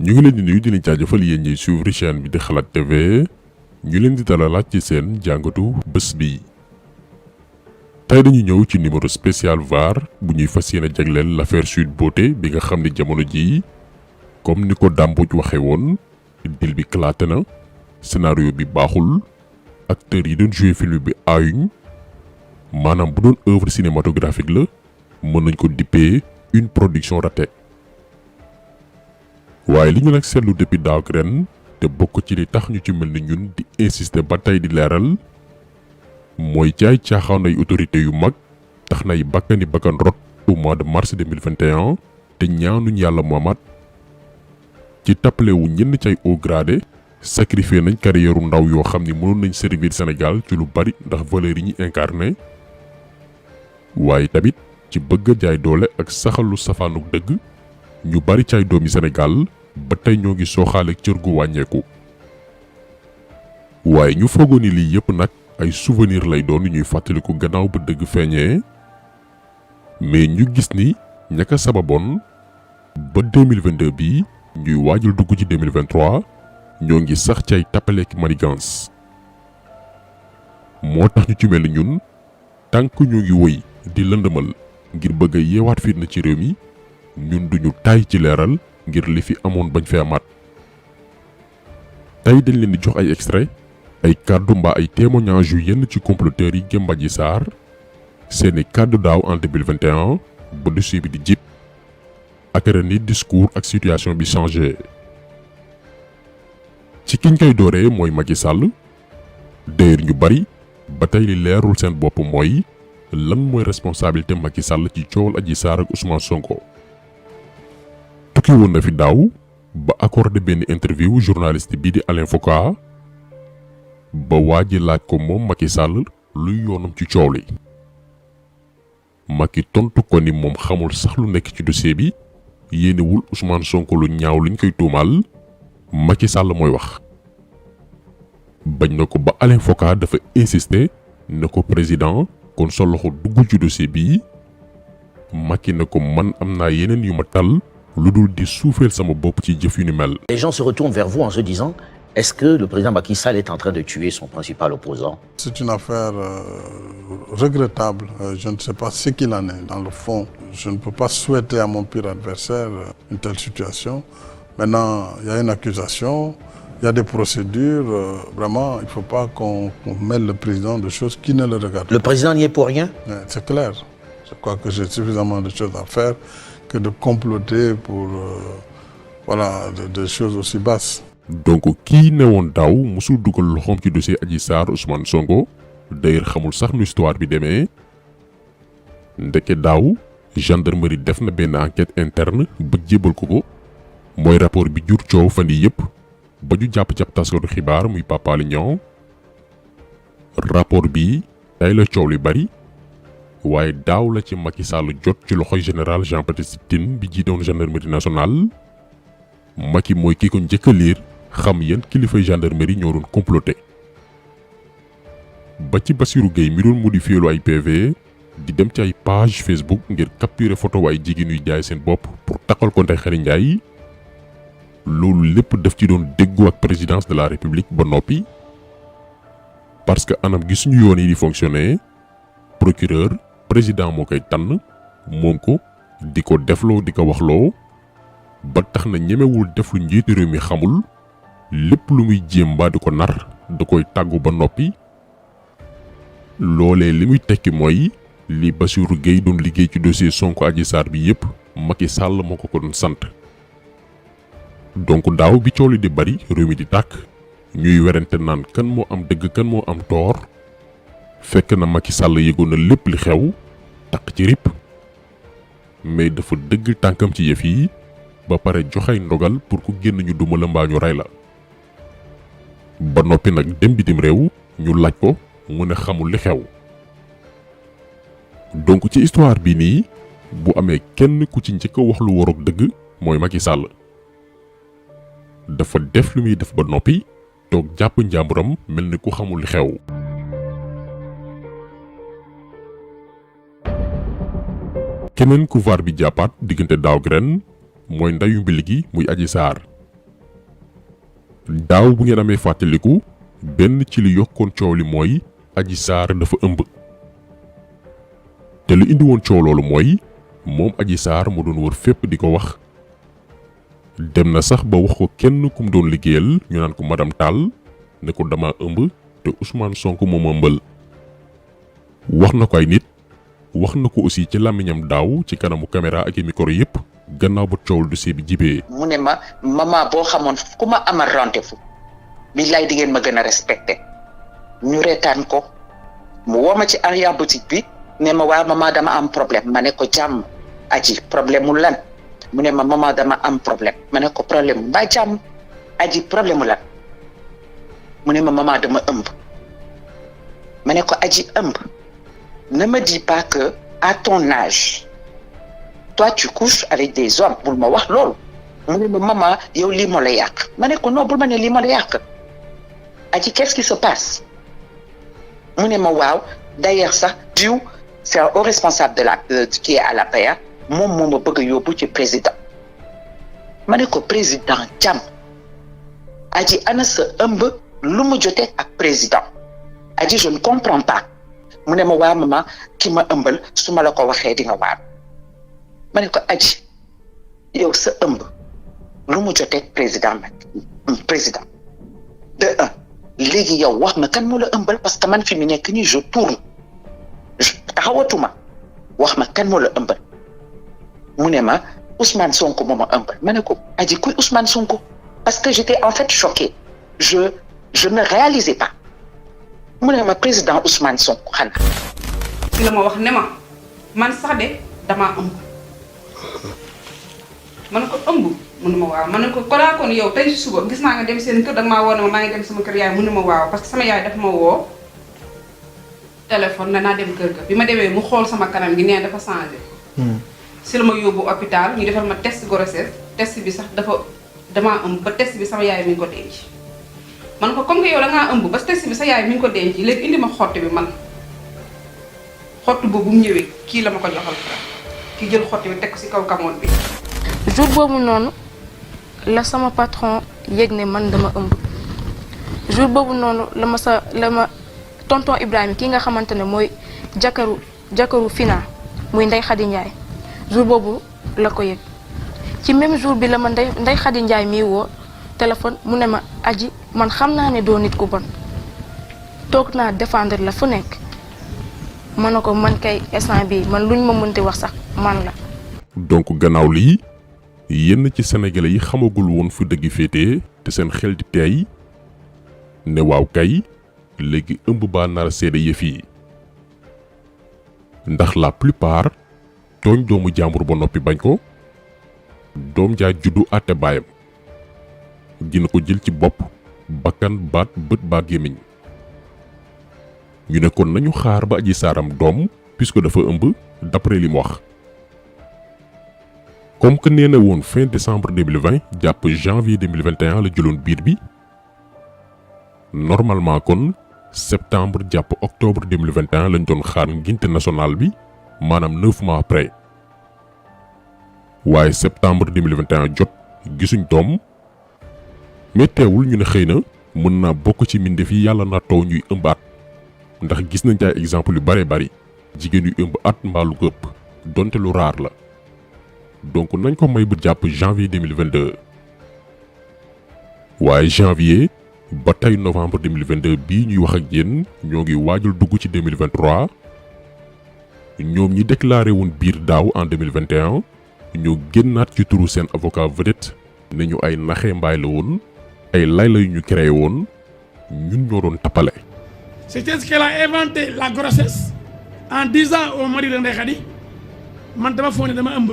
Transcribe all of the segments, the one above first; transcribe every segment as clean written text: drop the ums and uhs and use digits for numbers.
ñu ngi leen di nuyu di leen jaajëfal yéen ñiy suivre chaîne bi di Xalaat TV ñu leen di dalalaat ci seen jàngatu bés bi. tey dañu ñëw ci numéro spécial VAR bu ñuy fas yéene jagleel l'affaire Sweet Beauté bi nga xam ne jamono jii comme ni ko Dame Mbodj waxee woon dil bi éclaté na scénario bi baaxul acteurs yi doon joué film bi aayuñ maanaam bu doon œuvre cinématographique la mën nañ ko dippee une production ratée. waaye li ñu nag seetlu depuis daaw ak ren te bokk ci li tax ñu ci mel ni ñun di insister ba tey di leeral mooy caay caaxaan ay autorités yu mag tax nay bakkan rot au mois de mars 2021 te ñaanuñ yàlla moomaat ci tappale wu ñenn ci ay haut gradé sacrifié nañ carrière ndaw yoo xam ni mënoon nañ servir Sénégal ci lu bari ndax valeurs yi ñuy incarné waaye tamit ci bëgg a jaay doole ak saxalu safaanuk dëgg ñu bari ci ay doomi Sénégal ba tey ñoo ngi sooxaale cër gu wàññeeku. waaye ñu foogoon ni lii yëpp nag ay souvenir lay doon ñuy fàttaliku gannaaw ba dëgg feeñee mais ñu gis ni ñaka sababoon ba 2022 bi ñuy waajal dugg ci 2023 ñoo ngi sax ci ay tappaleeki manigance. moo tax ñu ci mel ni ñun tànk ñu ngi woy di lëndëmal ngir bëgg a yeewaat fitna ci réew mi ñun duñu tay ci leeral ngir li fi amoon bañ fee amaat. tey dañ leen di jox ay extrait ay kàddu mbaa ay témoignages yu yenn ci comploteurs yi gëm Adji Sarr seeni kàddu daaw en 2021 ba dossier bi di jip ak ren ni discours ak situation bi changé. ci kiñ koy dooree mooy Macky Sall d'ailleurs ñu bari ba tey li leerul seen bopp mooy lan mooy responsabilité Macky Sall ci coowal Adji Sarr ak Ousmane Sonko. tukki woon na fi daaw ba accordé benn interview journaliste bii di Alain Foka ba waa ji laaj ko moom Macky Sall luy yoonam ci coow li. Macky tontu ko ni moom xamul sax lu nekk ci dossier bi yéenewul Ousmane Sonko lu ñaaw liñ koy tuumaal Macky Sall mooy wax. bañ na ko ba Alain Foka dafa insister ne ko président kon sa loxo duggul ci dossier bii Macky ne ko man am naa yeneen yu ma tal lu dul di suufeel sama bopp ci jëf yu ni mel. Les gens se retournent vers vous en se disant est-ce que le président Macky Sall est en train de tuer son principal opposant? C'est une affaire regrettable. Je ne sais pas ce qu'il en est dans le fond. Je ne peux pas souhaiter à mon pire adversaire une telle situation. Maintenant, il y a une accusation, il y a des procédures. Vraiment, il ne faut pas qu'on mêle le président de choses qui ne le regardent pas. Le président n'y est pour rien? C'est clair. Je crois que j'ai suffisamment de choses à faire que de comploter pour des choses aussi basses. donc kii newoon daaw musul dugal loxoom ci dossier Adji Sarr Ousmane Sonko d'ailleurs xamul sax nu histoire bi demee ndeke daaw gendarmerie def na benn enquête interne ba jébal ko mooy rapport bi jur coow fan yi yëpp ba ñu jàpp taskatu xibaar muy Pape Alé Niang rapport bi tey la coow li bari waaye daaw la ci Macky Sall jot ci loxoy général Jean-Baptiste Tine bi jiitoon gendarmerie nationale. Macky mooy kii ko njëkk a liir xam yan kilifay gendarmerie ñoo doon comploté ba ci Bassirou Gueye mi doon modifié lu ay PV di dem ci ay page Facebook ngir capturer photo ay jigéen yuy jaay seen bopp pour takkal ko Ndeye Khady Ndiaye loolu lépp daf ci doon déggoo ak présidence de la république ba noppi parce que anam gi suñu yoon yi di fonctionner procureur président moo koy tànn moom ko di ko defloo di ko waxloo ba tax na ñemewul def lu njiitu réew mi xamul lépp lu muy jéem mbaa di ko nar da koy tàggu ba noppi. loolee li muy tekki mooy li Bassirou Gueye doon liggéey ci dossier Sonko Adji Sarr bi yépp Macky Sall moo ko doon sant. donc daaw bi coow li di bari réew mi di tàkk ñuy werante naan kan moo am dëgg kan moo am toor fekk na Macky Sall yëgoon na lépp li xew takk ci rip mais dafa dëgg tànkam ci yëf yi ba pare joxay ndogal pour ku génn ñu duma la mbaa ñu rey la. ba noppi nag dem bitim réew ñu laaj ko mu ne xamul li xew. donc ci histoire bi nii bu amee kenn ku ci njëkk a wax lu waroog dëgg mooy Macky Sall. dafa def lu muy def ba noppi toog jàpp njàmburam mel ni ku xamul li xew. keneen ku VAR bi jàppaat diggante daaw ak ren mooy ndayu mbili gi muy Adji Sarr daaw bu ngeen amee fàttaliku benn ci li yokkoon coow li mooy Adji Sarr dafa ëmb te lu indi woon coow loolu mooy moom Adji Sarr mu doon wër fépp di ko wax dem na sax ba wax ko kenn kum doon liggéeyal ñu naan ko madame Tall ne ko dama ëmb te Ousmane Sonko moom ëmbal wax na ko ay nit wax na ko aussi ci làmmiñam daaw ci kanamu caméra ak micro yépp gannaaw ba coowul dossier bi jibee mu ne ma maman boo xamoon ku ma amal rendez-vous billaay di ngeen ma gën a respecté ñu reetaan ko mu woo ma ci arrière boutique bi ne ma waa maman dama am problème ma ne ko jàmm Adji problème mu lan mu ne ma maman dama am problème ma ne ko problème mu mbaa jàmm Adji problème mu lan mu ne ma maman dama ëmb ma ne ko Adji ëmb ne me dis pas que à ton âge toi tu couches avec des hommes bul ma wax loolu mu ne ma maman yow lii moo la yàq ma ne ko non bul ma ne lii moo la yàq Adji qu'est-ce qui se passe mu ne ma waaw d'ailleurs sax diw c'est un haut responsable de la qui est à la PA moom moo ma bëgg a yóbbu ci président ma ne ko président jàmm Adji ana sa ëmb lu mu jotee ak président Adji je ne comprends pas mu ne ma waa maman ki ma ëmbal su ma la ko waxee di nga waar ma ne ko Adji yow sa ëmb lu mu jotee président de un léegi yow wax ma kan moo la ëmbal parce que man fi mu nekk nii je tourne taxawatuma wax ma kan moo la ëmbal mu ne ma Ousmane Sonko moo ma ëmbal ma ne ko Adji kuy Ousmane Sonko parce que j'étais en fait choquée je ne réalisais pas mu ne ma président Ousmane Sonko xanaa. ci la ma wax ne ma man sax de damaa ëmb ma ne ko ëmb mu ne ma waaw ma ne ko kolaa kon yow tey si suba gis naa nga dem seen kër danga maa woo ne ma maa ngi dem sama kër yaay mu ne ma waaw parce que sama yaay dafa ma woo téléphone naa dem kër ga bi ma demee mu xool sama kanam gi nee dafa changé. si la ma yóbbu hôpital ñu defal ma test grossesse test bi sax damaa ëmb ba test bi sama yaay mi ngi ko denc. man ko comme que yow da ngaa ëmb ba test bi sa yaay mi ngi ko denc léegi indi ma xotti bi man xotti boobu mu ñëwee kii la ma ko joxal ki jël xotti bi teg ko si kaw kamoon bi. jour boobu noonu la sama patron yëg ne man dama ëmb jour boobu noonu la ma tonton Ibrahima ki nga xamante ne mooy jakaru Fina muy Ndeye Khady Ndiaye jour boobu la ko yëg ci même jour bi la ma Ndeye Khady Ndiaye mii woo téléphone mu ne ma Adji man xam naa ne doo nit ku bon toog naa défendre la fu nekk ma ne ko man kay instant bi man luñ ma mënti wax sax man la. donc gannaaw lii yenn ci sénégalais yi xamagul woon fu dëgg féetee te seen xel di teey ne waaw kay léegi ëmb baa nar a seede yëf yi ndax la plupart tooñ doomu jàmbur ba noppi bañ ko doom jaa juddu àtte baayam dina ko jël ci bopp bakkan baat bët baa gémmiñ ñu ne kon nañu xaar ba Adji Sarr am doom puisque dafa ëmb d'après li mu wax comme que nee na woon fin décembre 2020 jàpp janvier 2021 la jëloon biir bi normalement kon septembre jàpp octobre 2021 lañ doon xaar ngénte national bi maanaam 9 mois après waaye septembre 2021 jot gisuñ doom mais teewul ñu ne xëy na mën naa bokk ci mbindeef yi yàlla na taw ñuy ëmbaat ndax gis nañ ci ay exemple yu bare bari jigéen yu ëmb at mbaa lu ko ëpp donte lu raar la donc nañ ko may bu jàpp janvier 2022 waaye janvier ba tey novembre 2022 bii ñuy wax ak yéen ñoo ngi waajal dugg ci 2023 ñoom ñi déclaré woon biir daaw en 2021 ñoo génnaat ci turu seen avocat vedette ne ñu ay naxee mbaay la woon ay lay la yu ñu créé woon ñun ñoo doon tappale. C'est ce qu'elle a inventé la grossesse en disant au mari de Ndeye Khady man dama foog ne dama ëmb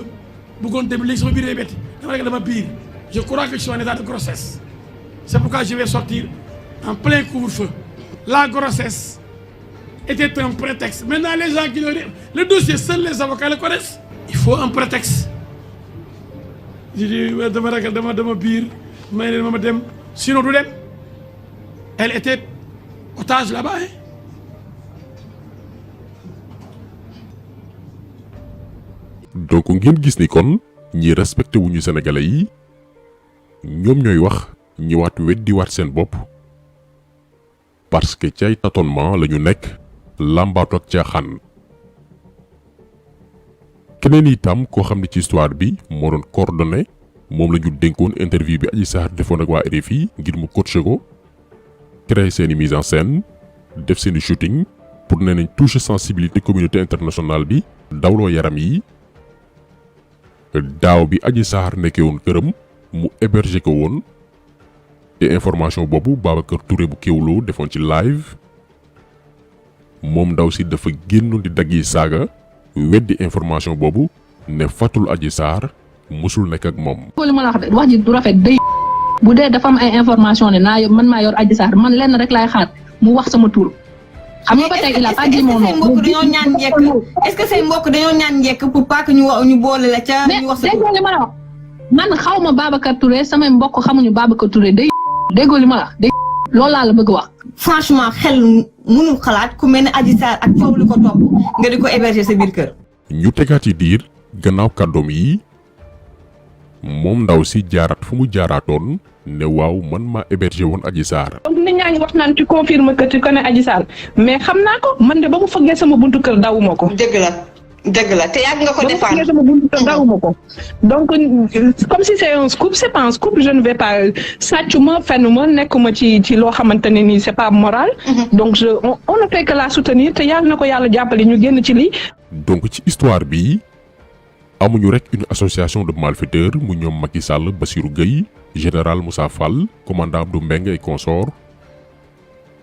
bëggoon dem léegi sama biir day betti dama rek dama biir je crois que je suis en état de grossesse c'est pourquoi je vais sortir en plein couvre-feu. La grossesse était un prétexte. Maintenant les gens qui le dossier seuls les avocats le connaissent. Il faut un prétexte. Je dis dama ragal dama biir may leen ma dem sinon du dem. Elle était otage là-bas hein. donc ngeen gis ni kon ñi respecté wuñu sénégalais yi ñoom ñooy wax ñëwaat weddiwaat seen bopp parce que ci ay tâtonnement lañu nekk làmbaatu ak caaxaan. keneen itam koo xam ne ci histoire bi moo doon coordonné moom la ñu dénkoon interview bi Adji Sarr defoon ak waa RFI ngir mu coaché ko créer seeni mise en scène def seeni shooting pour nee nañ toucher sensibilité communauté internationale bi dawloo yaram yi. daaw bi Adji Sarr nekkee woon këram mu héberger ko woon te information boobu Babacar Touré bu Kéwoulo defoon ci live moom ndaw si dafa génnoon di dagg yi saaga weddi information boobu ne fatul Adji Sarr musul nekk ak moom. li ma la wax ji du rafet day bu dee dafa am ay information ne man maa yor Adji Sarr man lenn rek laay xaar mu wax sama tur. xam nga ba tey il a pas dit mon nom. est-ce que say mbokk dañoo ñaan njëkk pour pas que ñu boole la ca. ñu wax sa tur mais déggoo li ma la wax man xaw ma Babacar Touré samay mbokk xamuñu Babacar Touré day déggoo li ma la wax day loolu laa la bëgg wax. franchement xel mënul xalaat ku mel ne Adji Sarr ak coow li ko topp nga di ko héberger sa biir kër. ñu tegaat yi diir gannaaw kàddoom yi moom ndaw si jaaraat fu mu jaaraatoon ne waaw man maa héberger woon Adji Sarr. donc nit ñaa ngi wax naan tu confirmes que tu connais Adji Sarr mais xam naa ko man de ba mu fëggee sama buntu kër dawuma ko. dëgg la te yàgg nga ko defaan. ba mu fëggee sama buntu kër dawuma ko donc comme si c'est un scoop c'est pas un scoop je ne vais pas sàccuma fenuma nekkuma ci loo xamante ne nii c'est pas moral. donc on ne fait que la soutenir te yàlla na ko yàlla jàppale ñu génn ci lii. donc ci histoire bi amuñu rek une association de malfaiteurs mu ñoom Macky Sall Bassirou Gueye général Moussa Fall commandant Abdou Mbengue et consorts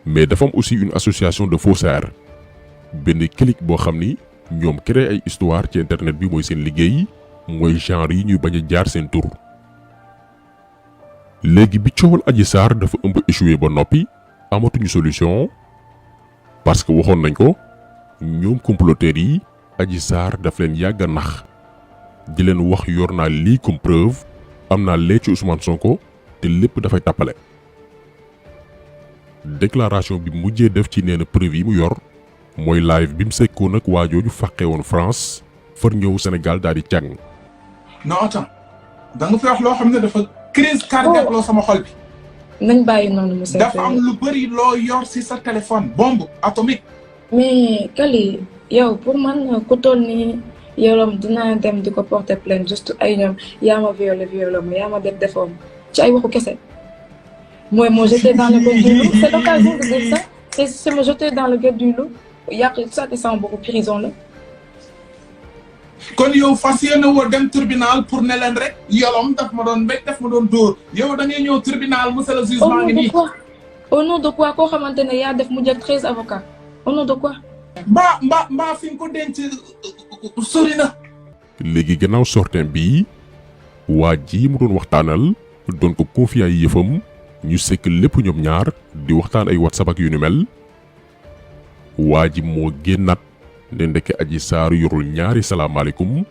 mais dafa am aussi une association de faussaires benn clique boo xam ni ñoom créé ay histoire ci internet bi mooy seen liggéey mooy genre yi ñuy bañ a jaar seen tur. léegi bi coowal Adji Sarr dafa ëmb échoué ba noppi amatuñu solution parce que waxoon nañ ko ñoom comploteurs yi Adji Sarr daf leen yàgg a nax di leen wax yor naa lii comme preuve am naa lee ci Ousmane Sonko te lépp dafay tàppale. déclaration bi mujjee def ci nee na preuve yi mu yor mooy live bi mu sekkoon nag waajooju fàqee woon France far ñëw Sénégal daal di càng. non attends da nga fi wax loo xam ne dafa crise cardiaque loo sama xol bi. nañ bàyyi noonu monsieur. dafa am lu bëri loo yor si sa téléphone bombe atomique. mais Kali yow pour man ku toll nii yow dinaa dem di ko porter plainte juste ay ñoom yaa ma violé ma yaa ma def defoon ci ay waxu kese. mooy moo jeté dans le guet du loup c'est l'occasion de dire ça c'est me jeter dans le guet du loup yàq ça te sama bokku prison la. kon yow fas yéene woo dem tribunal pour ne leen rek yolom daf ma doon mbéj daf ma doon dóor yow da ngay ñëw tribunal monsieur le juge maa ngi nii. au nom de quoi koo xamante ne yaa def mu jël 13 avocats au nom de quoi. mbaa fi nga ko denc sori na. léegi gannaaw sortin bi waa ji mu doon waxtaanal doon ko confier ay yëfam ñu sekk lépp ñoom ñaar di waxtaan ay WhatsApp ak yu ni mel waa ji moo génnaat ne ndeke Adji Sarr yorul ñaari salaamaaleykum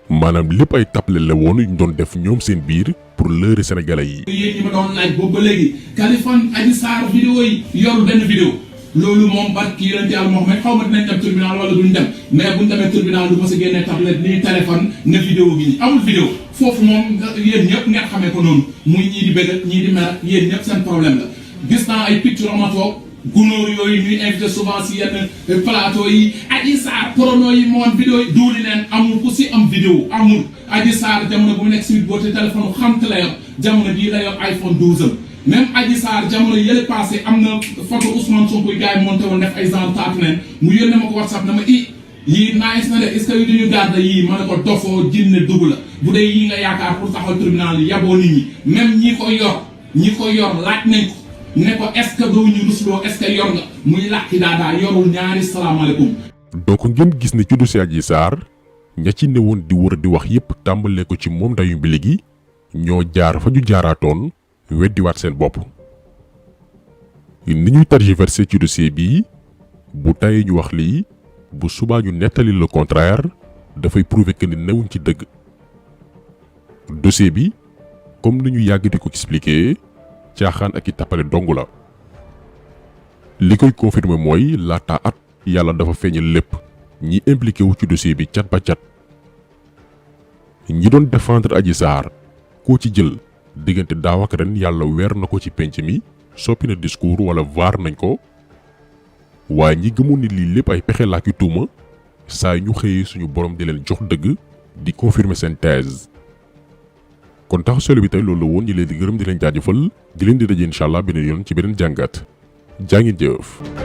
maanaam lépp ay tappale la woon yu ñu doon def ñoom seen biir pour leurrer sénégalais yi. yéen ñi ma doon laaj boobu ba léegi Kaliphone Adji Sarr vidéo yi yorul benn vidéo loolu moom barki yonent Yàlla Muhammad xaw ma dinañ dem tribunal wala duñ dem mais buñ demee tribunal du ma si génnee tablette ni téléphone ne vidéo gi amul vidéo foofu moom yéen ñëpp ngeen xamee ko noonu muy ñii di bëgg ñii di mer yéen ñëpp seen problème la gis naa ay picture amatoo gunóor yooyu ñuy invité souvent si yenn plateau yi Adji Sarr prono yi moom vidéo yi duuli neen amul ku si am vidéo amul Adji Sarr jamono bu mu nekk si boote téléphone xamt la yor jamono bii la yor iPhone 12 am même Adji Sarr jamono yële passé am na photo Ousmane Sonko yi gars yi monté woon def ay genre taatu neen mu yónnee ma ko WhatsApp na ma yii nice na de est-ce que yu duñu garde yii ma ne ko dofoo jinne dugg la bu dee yii nga yaakaar pour taxaw tribunal yi yaboo nit ñi même ñi ko yor laaj nañ ko ne ko est-ce que doo ñu rusloo est-ce que yor nga muy làkki daadaa yorul ñaari salaamaaleykum. donc ngeen gis ne ci dossier Adji Sarr ña ci newoon di wër di wax yépp tàmbalee ko ci moom ndayu mbili gi ñoo jaar fa ñu jaaraatoon weddiwaat seen bopp. ni ñuy tergiversé ci dossier bi bu tayee ñu wax lii bu subaa ñu nettali le contraire dafay prouver que ni newuñ ci dëgg. dossier bi comme ni ñu yàgg di ko expliquer caaxaan ak i tappale dong la. li koy confirmer mooy laata at yàlla dafa feeñal lépp ñi impliqué wu ci dossier bi cat ba cat. ñi doon défendre Adji Sarr koo ci jël diggante daaw ak ren yàlla weer na ko ci penc mi soppi na discours wala vaar nañ ko waaye ñi gëmoon ni lii lépp ay pexe laa ki tuuma saa ñu xëyee suñu borom di leen jox dëgg di confirmer seen thèse kon tax solo bi tey loolu la woon ñi leen di gërëm di leen jaajëfal di leen di daje incha allah beneen yoon ci beneen jàngat jaa ngeen jëf